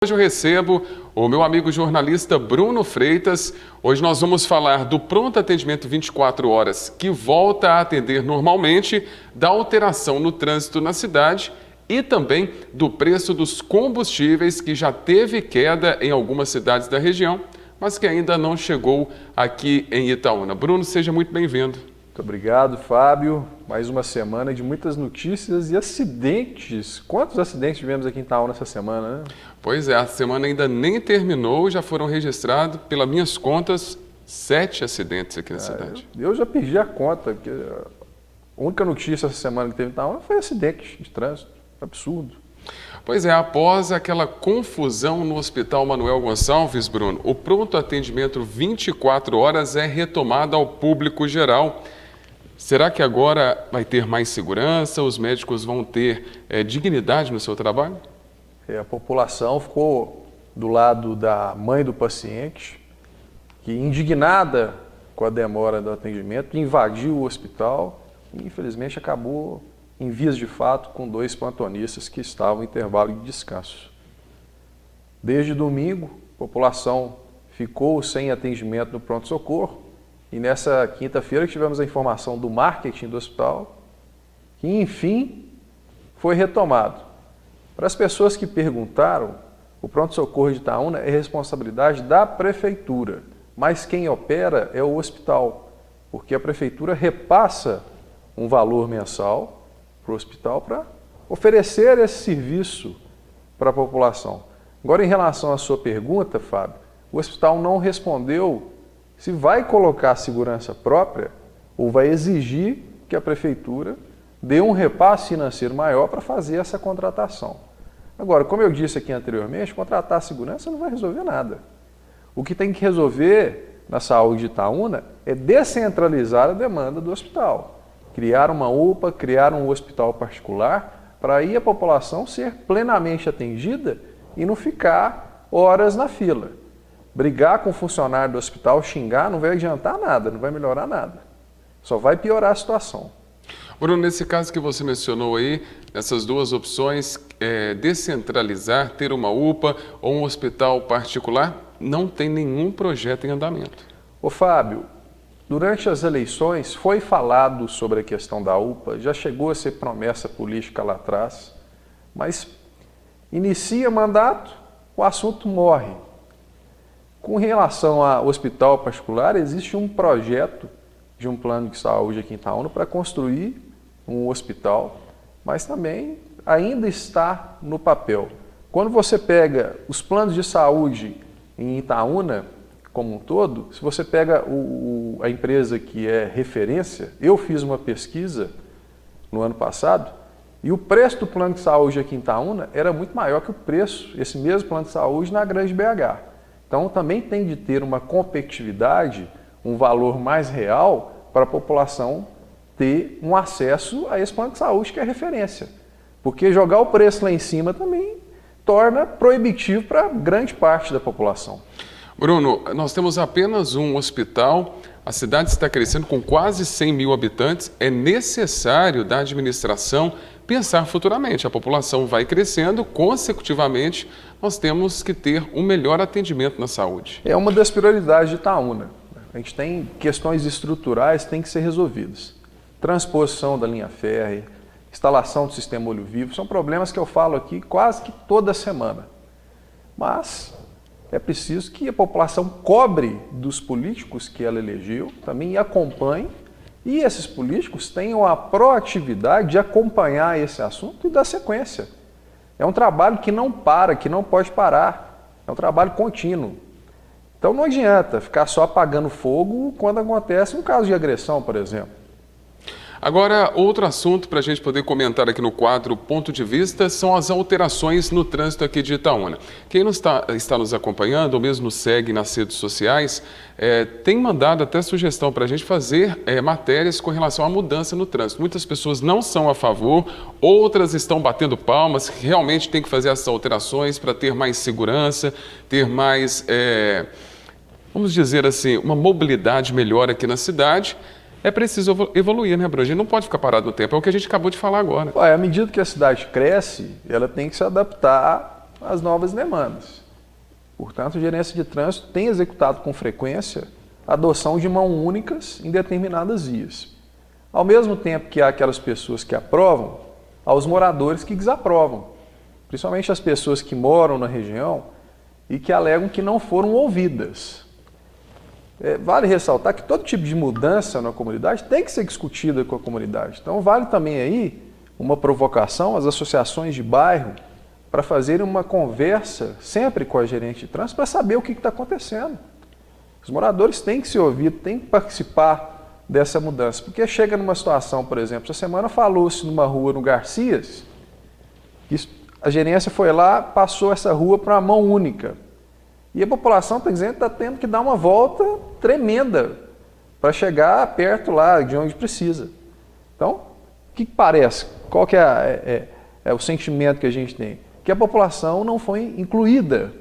Hoje eu recebo o meu amigo jornalista Bruno Freitas. Hoje nós vamos falar do pronto atendimento 24 horas, que volta a atender normalmente, da alteração no trânsito na cidade e também do preço dos combustíveis, que já teve queda em algumas cidades da região, mas que ainda não chegou aqui em Itaúna. Bruno, seja muito bem-vindo. Muito obrigado, Fábio. Mais uma semana de muitas notícias e acidentes. Quantos acidentes tivemos aqui em Itaúna essa semana, né? Pois é, a semana ainda nem terminou, já foram registrados, pelas minhas contas, 7 acidentes aqui na cidade. Eu já perdi a conta, porque a única notícia essa semana que teve em Itaúna foi acidente de trânsito. Absurdo. Pois é, após aquela confusão no Hospital Manuel Gonçalves, Bruno, o pronto atendimento 24 horas é retomado ao público geral. Será que agora vai ter mais segurança? Os médicos vão ter dignidade no seu trabalho? A população ficou do lado da mãe do paciente, que indignada com a demora do atendimento, invadiu o hospital e infelizmente acabou em vias de fato com 2 plantonistas que estavam em intervalo de descanso. Desde domingo, a população ficou sem atendimento no pronto-socorro e nessa quinta-feira tivemos a informação do marketing do hospital que, enfim, foi retomado. Para as pessoas que perguntaram, o pronto-socorro de Itaúna é responsabilidade da prefeitura, mas quem opera é o hospital, porque a prefeitura repassa um valor mensal para o hospital para oferecer esse serviço para a população. Agora, em relação à sua pergunta, Fábio, o hospital não respondeu se vai colocar segurança própria ou vai exigir que a prefeitura dê um repasse financeiro maior para fazer essa contratação. Agora, como eu disse aqui anteriormente, contratar a segurança não vai resolver nada. O que tem que resolver na saúde de Itaúna é descentralizar a demanda do hospital. Criar uma UPA, criar um hospital particular, para aí a população ser plenamente atendida e não ficar horas na fila. Brigar com o funcionário do hospital, xingar, não vai adiantar nada, não vai melhorar nada. Só vai piorar a situação. Bruno, nesse caso que você mencionou aí, essas duas opções, descentralizar, ter uma UPA ou um hospital particular, não tem nenhum projeto em andamento. Ô Fábio, durante as eleições foi falado sobre a questão da UPA, já chegou a ser promessa política lá atrás, mas inicia mandato, o assunto morre. Com relação ao hospital particular, existe um projeto de um plano de saúde aqui em Itaúna para construir um hospital, mas também ainda está no papel. Quando você pega os planos de saúde em Itaúna como um todo, se você pega a empresa que é referência, eu fiz uma pesquisa no ano passado e o preço do plano de saúde aqui em Itaúna era muito maior que o preço, esse mesmo plano de saúde na Grande BH. Então também tem de ter uma competitividade, um valor mais real para a população ter um acesso a esse plano de saúde que é referência. Porque jogar o preço lá em cima também torna proibitivo para grande parte da população. Bruno, nós temos apenas um hospital, a cidade está crescendo com quase 100 mil habitantes, é necessário da administração pensar futuramente. A população vai crescendo, consecutivamente, nós temos que ter um melhor atendimento na saúde. É uma das prioridades de Itaúna. A gente tem questões estruturais que têm que ser resolvidas. Transposição da linha férrea, instalação do sistema olho vivo, são problemas que eu falo aqui quase que toda semana. Mas é preciso que a população cobre dos políticos que ela elegeu, também acompanhe, e esses políticos tenham a proatividade de acompanhar esse assunto e dar sequência. É um trabalho que não para, que não pode parar, é um trabalho contínuo. Então não adianta ficar só apagando fogo quando acontece um caso de agressão, por exemplo. Agora, outro assunto para a gente poder comentar aqui no quadro Ponto de Vista são as alterações no trânsito aqui de Itaúna. Quem não está nos acompanhando ou mesmo nos segue nas redes sociais, tem mandado até sugestão para a gente fazer matérias com relação à mudança no trânsito. Muitas pessoas não são a favor, outras estão batendo palmas, que realmente tem que fazer essas alterações para ter mais segurança, ter mais, vamos dizer assim, uma mobilidade melhor aqui na cidade. É preciso evoluir, né, Bruno? A gente não pode ficar parado no tempo, é o que a gente acabou de falar agora. À medida que a cidade cresce, ela tem que se adaptar às novas demandas. Portanto, a gerência de trânsito tem executado com frequência a adoção de mãos únicas em determinadas vias. Ao mesmo tempo que há aquelas pessoas que aprovam, há os moradores que desaprovam, principalmente as pessoas que moram na região e que alegam que não foram ouvidas. Vale ressaltar que todo tipo de mudança na comunidade tem que ser discutida com a comunidade. Então, vale também aí uma provocação às associações de bairro para fazerem uma conversa sempre com a gerente de trânsito para saber o que está acontecendo. Os moradores têm que ser ouvidos, têm que participar dessa mudança, porque chega numa situação, por exemplo, essa semana falou-se numa rua no Garcias, que a gerência foi lá, passou essa rua para uma mão única. E a população está dizendo que está tendo que dar uma volta tremenda para chegar perto lá de onde precisa. Então, o que parece? Qual que é o sentimento que a gente tem? Que a população não foi incluída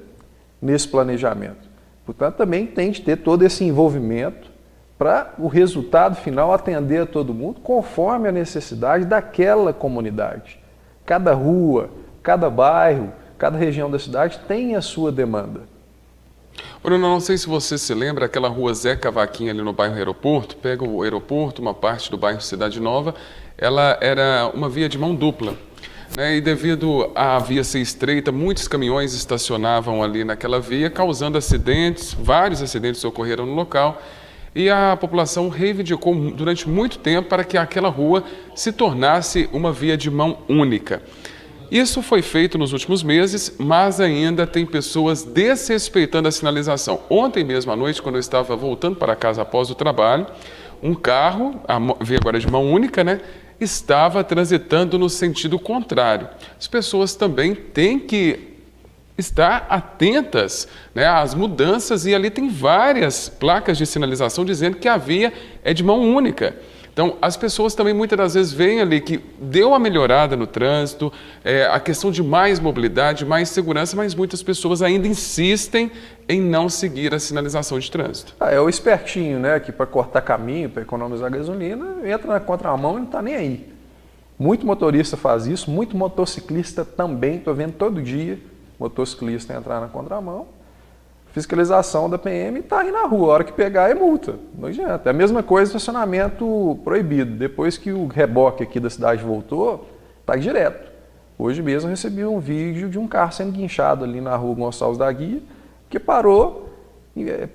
nesse planejamento. Portanto, também tem de ter todo esse envolvimento para o resultado final atender a todo mundo conforme a necessidade daquela comunidade. Cada rua, cada bairro, cada região da cidade tem a sua demanda. Bruno, não sei se você se lembra, aquela rua Zé Cavaquinho ali no bairro Aeroporto, pega o aeroporto, uma parte do bairro Cidade Nova, ela era uma via de mão dupla. E devido à via ser estreita, muitos caminhões estacionavam ali naquela via, causando acidentes, vários acidentes ocorreram no local, e a população reivindicou durante muito tempo para que aquela rua se tornasse uma via de mão única. Isso foi feito nos últimos meses, mas ainda tem pessoas desrespeitando a sinalização. Ontem mesmo à noite, quando eu estava voltando para casa após o trabalho, um carro, a via agora de mão única, estava transitando no sentido contrário. As pessoas também têm que estar atentas às mudanças e ali tem várias placas de sinalização dizendo que a via é de mão única. Então, as pessoas também muitas das vezes veem ali que deu uma melhorada no trânsito, a questão de mais mobilidade, mais segurança, mas muitas pessoas ainda insistem em não seguir a sinalização de trânsito. É o espertinho, que para cortar caminho, para economizar gasolina, entra na contramão e não está nem aí. Muito motorista faz isso, muito motociclista também, estou vendo todo dia motociclista entrar na contramão. Fiscalização da PM está aí na rua, a hora que pegar é multa, não adianta. É a mesma coisa estacionamento proibido. Depois que o reboque aqui da cidade voltou, está direto. Hoje mesmo eu recebi um vídeo de um carro sendo guinchado ali na rua Gonçalves da Guia, que parou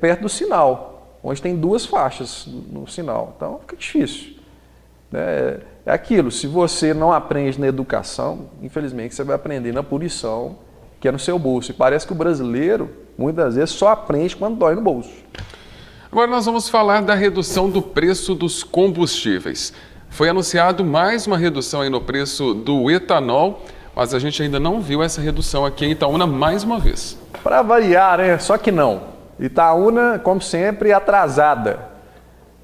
perto do sinal, onde tem duas faixas no sinal. Então fica difícil. É aquilo, se você não aprende na educação, infelizmente você vai aprender na punição, que é no seu bolso. E parece que o brasileiro, muitas vezes, só aprende quando dói no bolso. Agora nós vamos falar da redução do preço dos combustíveis. Foi anunciado mais uma redução aí no preço do etanol, mas a gente ainda não viu essa redução aqui em Itaúna mais uma vez. Para variar, só que não. Itaúna, como sempre, atrasada.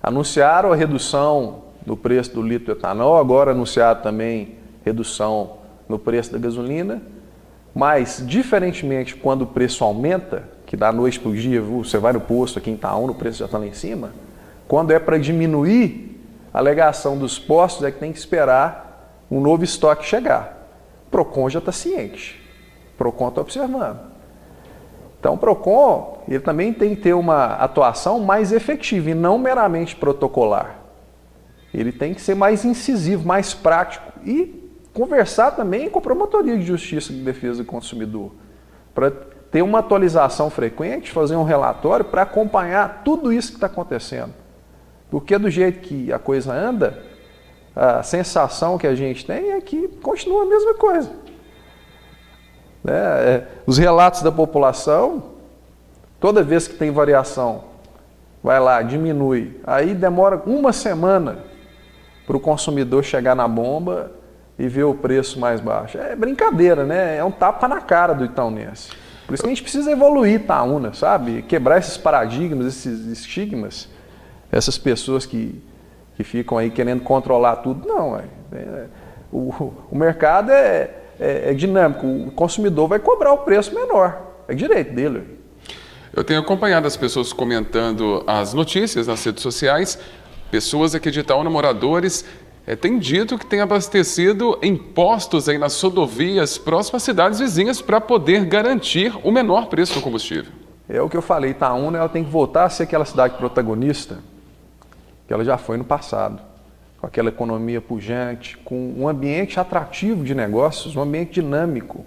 Anunciaram a redução no preço do litro de etanol, agora anunciaram também redução no preço da gasolina. Mas, diferentemente, quando o preço aumenta, que da noite para o dia, você vai no posto aqui em Itaúna, o preço já está lá em cima, quando é para diminuir, a alegação dos postos é que tem que esperar um novo estoque chegar. O PROCON já está ciente, o PROCON está observando. Então, o PROCON ele também tem que ter uma atuação mais efetiva e não meramente protocolar. Ele tem que ser mais incisivo, mais prático e conversar também com a Promotoria de Justiça de Defesa do Consumidor, para ter uma atualização frequente, fazer um relatório para acompanhar tudo isso que está acontecendo. Porque do jeito que a coisa anda, a sensação que a gente tem é que continua a mesma coisa. Os relatos da população, toda vez que tem variação, vai lá, diminui, aí demora uma semana para o consumidor chegar na bomba e ver o preço mais baixo. É brincadeira, É um tapa na cara do itaunense. Por isso que a gente precisa evoluir Itaúna, sabe? Quebrar esses paradigmas, esses estigmas, essas pessoas que ficam aí querendo controlar tudo. Não, o mercado é dinâmico, o consumidor vai cobrar o preço menor, é direito dele. Eu tenho acompanhado as pessoas comentando as notícias nas redes sociais, pessoas aqui de Itaúna, moradores, Tem dito que tem abastecido em postos aí nas rodovias próximas às cidades vizinhas para poder garantir o menor preço do combustível. É o que eu falei, Itaúna ela tem que voltar a ser aquela cidade protagonista que ela já foi no passado, com aquela economia pujante, com um ambiente atrativo de negócios, um ambiente dinâmico.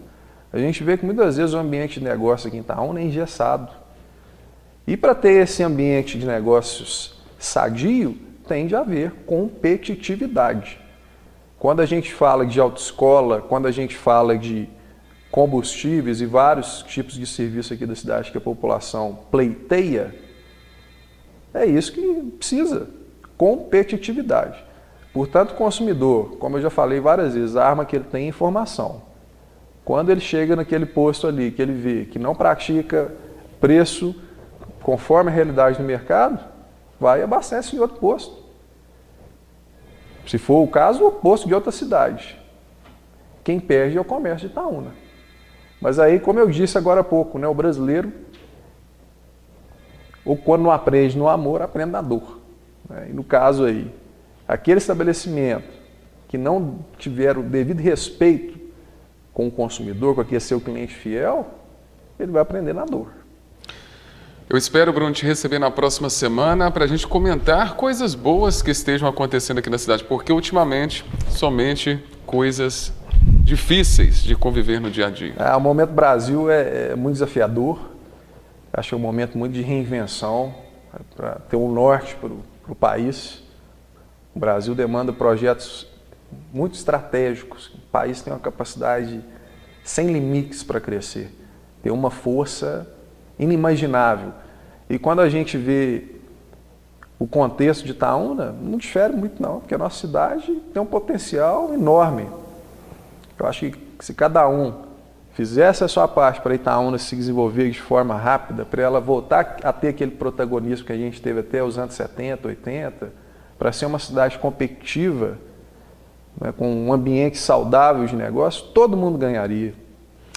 A gente vê que muitas vezes o ambiente de negócio aqui em Itaúna é engessado. E para ter esse ambiente de negócios sadio, tem de haver competitividade. Quando a gente fala de autoescola, quando a gente fala de combustíveis e vários tipos de serviço aqui da cidade que a população pleiteia, é isso que precisa, competitividade. Portanto, o consumidor, como eu já falei várias vezes, a arma que ele tem é informação. Quando ele chega naquele posto ali, que ele vê que não pratica preço conforme a realidade do mercado, vai e abastece em outro posto. Se for o caso, o posto de outra cidade. Quem perde é o comércio de Itaúna. Mas aí, como eu disse agora há pouco, né, o brasileiro, ou quando não aprende no amor, aprende na dor. Né? E no caso aí, aquele estabelecimento que não tiver o devido respeito com o consumidor, com aquele seu cliente fiel, ele vai aprender na dor. Eu espero, Bruno, te receber na próxima semana para a gente comentar coisas boas que estejam acontecendo aqui na cidade, porque ultimamente somente coisas difíceis de conviver no dia a dia. O momento Brasil é muito desafiador, acho que é um momento muito de reinvenção, para ter um norte para o país. O Brasil demanda projetos muito estratégicos, o país tem uma capacidade sem limites para crescer, tem uma força inimaginável. E quando a gente vê o contexto de Itaúna, não difere muito não, porque a nossa cidade tem um potencial enorme. Eu acho que se cada um fizesse a sua parte para Itaúna se desenvolver de forma rápida, para ela voltar a ter aquele protagonismo que a gente teve até os anos 70, 80, para ser uma cidade competitiva, né, com um ambiente saudável de negócio, todo mundo ganharia.